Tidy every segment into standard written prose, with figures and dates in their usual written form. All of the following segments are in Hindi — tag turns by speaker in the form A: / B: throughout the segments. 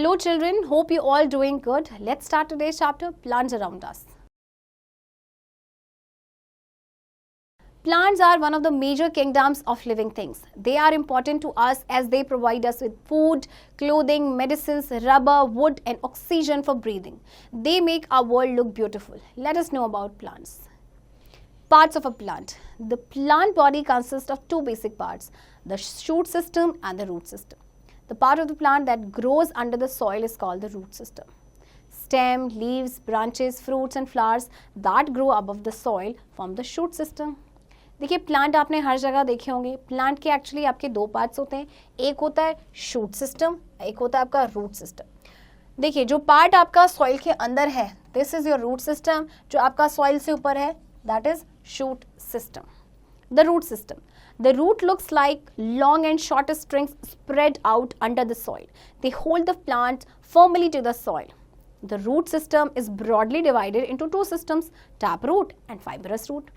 A: Hello children, hope you all doing good. Let's start today's chapter, Plants Around Us. Plants are one of the major kingdoms of living things. They are important to us as they provide us with food, clothing, medicines, rubber, wood and oxygen for breathing. They make our world look beautiful. Let us know about plants. Parts of a plant. The plant body consists of two basic parts, the shoot system and the root system. The part of the plant that grows under the soil is called the root system. Stem, leaves, branches, fruits and flowers that grow above the soil form the shoot system. देखिए प्लांट आपने हर जगह देखे होंगे. प्लांट के एक्चुअली आपके दो पार्ट्स होते हैं, एक होता है शूट सिस्टम, एक होता है आपका रूट सिस्टम. देखिए जो पार्ट आपका सॉइल के अंदर है, this is your root system. जो आपका सॉइल से ऊपर है, that is shoot system. The root system. The root looks like long and short strings spread out under the soil. They hold the plant firmly to the soil. The root system is broadly divided into two systems, taproot and fibrous root.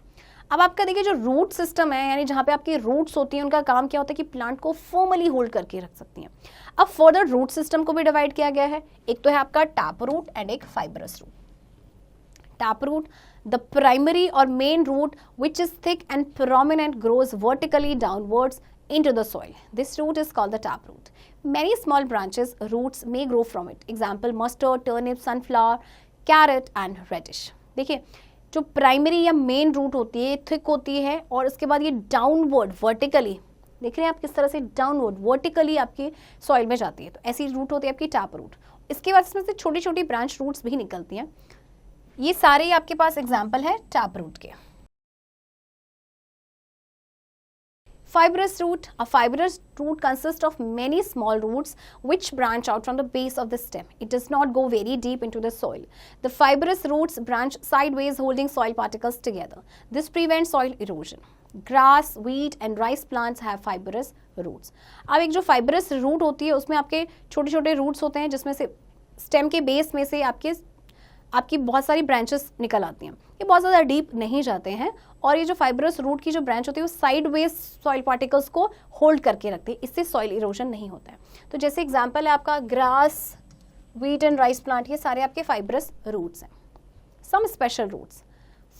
A: अब आपका देखिए जो रूट सिस्टम है, यानी जहाँ पे आपकी रूट्स होती हैं, उनका काम क्या होता है कि प्लांट को फॉर्मली होल्ड करके रख सकती हैं. अब फर्दर रूट सिस्टम को भी डिवाइड किया गया है. एक तो है आपका टैपरूट एंड एक fibrous root. Taproot, the primary or main root which is thick and prominent, grows vertically downwards into the soil. This root is called the taproot. Many small branches, roots may grow from it. Example, mustard, turnip, sunflower, carrot and radish. देखिए जो प्राइमरी या मेन रूट होती है, थिक होती है और उसके बाद ये डाउनवर्ड वर्टिकली, देख रहे हैं आप किस तरह से डाउनवर्ड वर्टिकली आपकी सॉइल में जाती है. तो ऐसी रूट होती है आपकी टैप रूट. इसके बाद इसमें से छोटी छोटी ब्रांच रूट्स भी निकलती हैं. ये सारे आपके पास एग्जाम्पल है टैप रूट के. Fibrous root. A fibrous root consists of many small roots which branch out from the base of the stem. It does not go very deep into the soil. The fibrous roots branch sideways, holding soil particles together. This prevents soil erosion. Grass, wheat and rice plants have fibrous roots. अब एक जो fibrous root होती है उसमें आपके छोटे छोटे roots होते हैं जिसमें से stem के base में से आपकी बहुत सारी ब्रांचेस निकल आती हैं. ये बहुत ज़्यादा डीप नहीं जाते हैं और ये जो फाइब्रस रूट की जो ब्रांच होती है वो साइड वेज सॉइल पार्टिकल्स को होल्ड करके रखते हैं. इससे सॉइल इरोजन नहीं होता है. तो जैसे एग्जांपल है आपका grass, wheat and rice plant, ये सारे आपके फाइब्रस रूट्स हैं. Some special roots.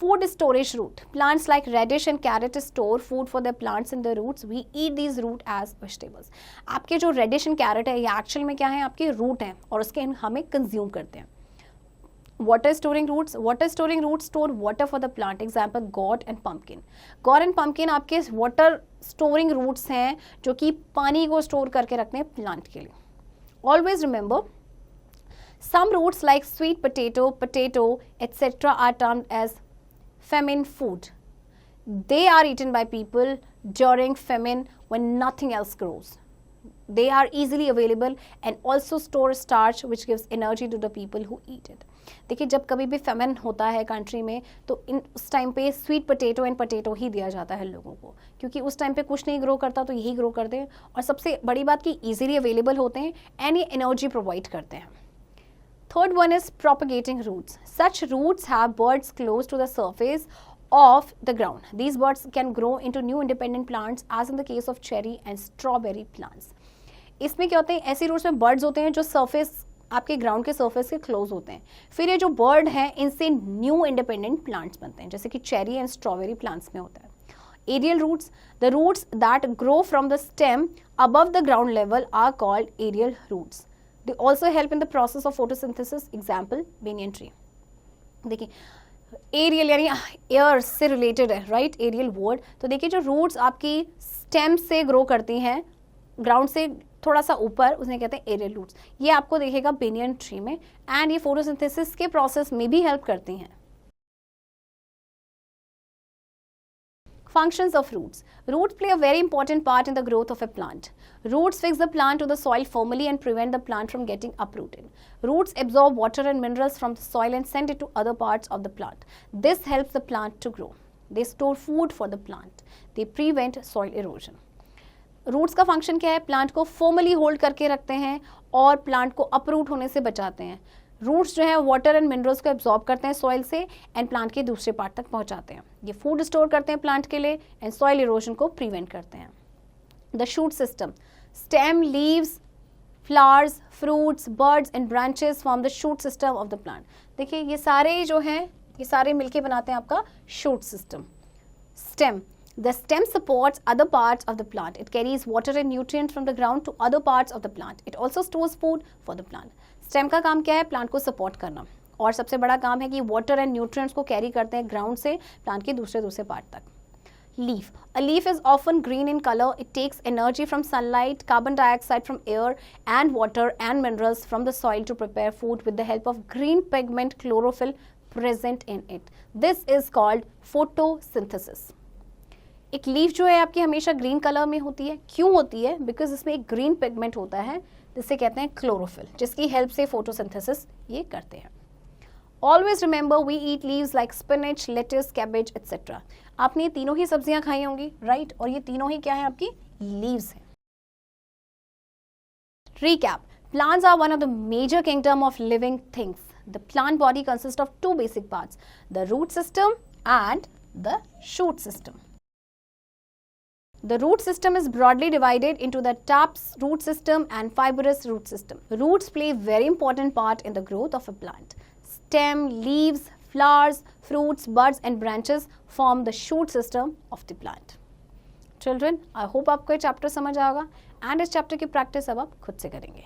A: Food storage root. Plants like radish and carrot store food for the plants in the roots. We eat these root as vegetables. आपके जो रेडिश एंड कैरेट है ये एक्चुअल में क्या है, आपके रूट हैं और उसके हमें कंज्यूम करते हैं. Water storing roots. Water storing roots store water for the plant. Example, gourd and pumpkin. Gourd and pumpkin आपके water storing roots हैं जो कि पानी को store करके रखते हैं plant के लिए. Always remember, some roots like sweet potato, etc. are termed as famine food. They are eaten by people during famine when nothing else grows. They are easily available and also store starch which gives energy to the people who eat it. देखिए जब कभी भी फेमिन होता है कंट्री में तो उस टाइम पे स्वीट पोटैटो एंड पोटैटो ही दिया जाता है लोगों को, क्योंकि उस टाइम पे कुछ नहीं ग्रो करता तो यही ग्रो करते हैं. और सबसे बड़ी बात कि इजीली अवेलेबल होते हैं एंड ये एनर्जी प्रोवाइड करते हैं. Third one is propagating roots. Such roots have buds close to the surface of the ground. These birds can grow into new independent plants as in the case of cherry and strawberry plants. इसमें क्या होते हैं, ऐसी रूट्स में बर्ड्स होते हैं जो सरफेस आपके ग्राउंड के सरफेस के क्लोज होते हैं. फिर ये जो बर्ड हैं इनसे न्यू इंडिपेंडेंट प्लांट्स बनते हैं जैसे कि चेरी एंड स्ट्रॉबेरी प्लांट्स में होता है. Aerial roots. The roots that grow from the stem above the ground level are called aerial roots. They also help in the process of photosynthesis. Example, banyan tree. देखिए एरियल यानी एयर से रिलेटेड है, राइट, एरियल वर्ड. तो देखिए जो रूट्स आपकी स्टेम से ग्रो करती हैं ग्राउंड से थोड़ा सा ऊपर, उसने कहते हैं एरियल रूट्स. ये आपको देखेगा बेनियन ट्री में एंड ये फोटोसिंथेसिस के प्रोसेस में भी हेल्प करती हैं. Functions of roots. Roots play a very important part in the growth of a plant. Roots fix the plant to the soil firmly and prevent the plant from getting uprooted. Roots absorb water and minerals from the soil and send it to other parts of the plant. This helps the plant to grow. They store food for the plant. They prevent soil erosion. Roots का फंक्शन क्या है, प्लांट को फॉर्मली होल्ड करके रखते हैं और प्लांट को अपरूट होने से बचाते हैं. रूट्स जो है वाटर एंड मिनरल्स को एब्जॉर्ब करते हैं सॉइल से एंड प्लांट के दूसरे पार्ट तक पहुंचाते हैं. ये फूड स्टोर करते हैं प्लांट के लिए एंड सॉइल इरोजन को प्रिवेंट करते हैं. The shoot system. Stem, leaves, flowers, fruits, birds and branches form the shoot system of the plant. देखिए ये सारे जो हैं ये सारे मिलके बनाते हैं आपका shoot system. Stem. The stem supports other parts of the plant. It carries water and nutrients from the ground to other parts of the plant. It also stores food for the plant. Stem का काम क्या है? प्लांट को सपोर्ट करना, और सबसे बड़ा काम है कि वाटर एंड न्यूट्रिएंट्स को कैरी करते हैं ग्राउंड से प्लांट के दूसरे पार्ट तक. Leaf. A leaf is often green in color. It takes energy from sunlight, carbon dioxide from air, and water and minerals from the soil to prepare food with the help of green pigment chlorophyll present in it. This is called photosynthesis. एक लीफ जो है आपकी हमेशा ग्रीन कलर में होती है. क्यों होती है? बिकॉज इसमें एक ग्रीन पिगमेंट होता है जिसे कहते हैं क्लोरोफिल, जिसकी हेल्प से फोटोसिंथेसिस ये करते हैं. Always remember we eat leaves like spinach, lettuce, cabbage etcetera. आपने तीनों ही सब्जियां खाई होंगी, राइट? और ये तीनों ही क्या है? आपकी लीव्स हैं. Recap. Plants are one of the major kingdom of living things. The plant body consists of two basic parts, the root system and the shoot system. The root system is broadly divided into the taps root system and fibrous root system. Roots play a very important part in the growth of a plant. Stem, leaves, flowers, fruits, buds and branches form the shoot system of the plant. Children, I hope आपको ये चैप्टर समझ आएगा, एंड इस चैप्टर की प्रैक्टिस अब आप खुद से करेंगे.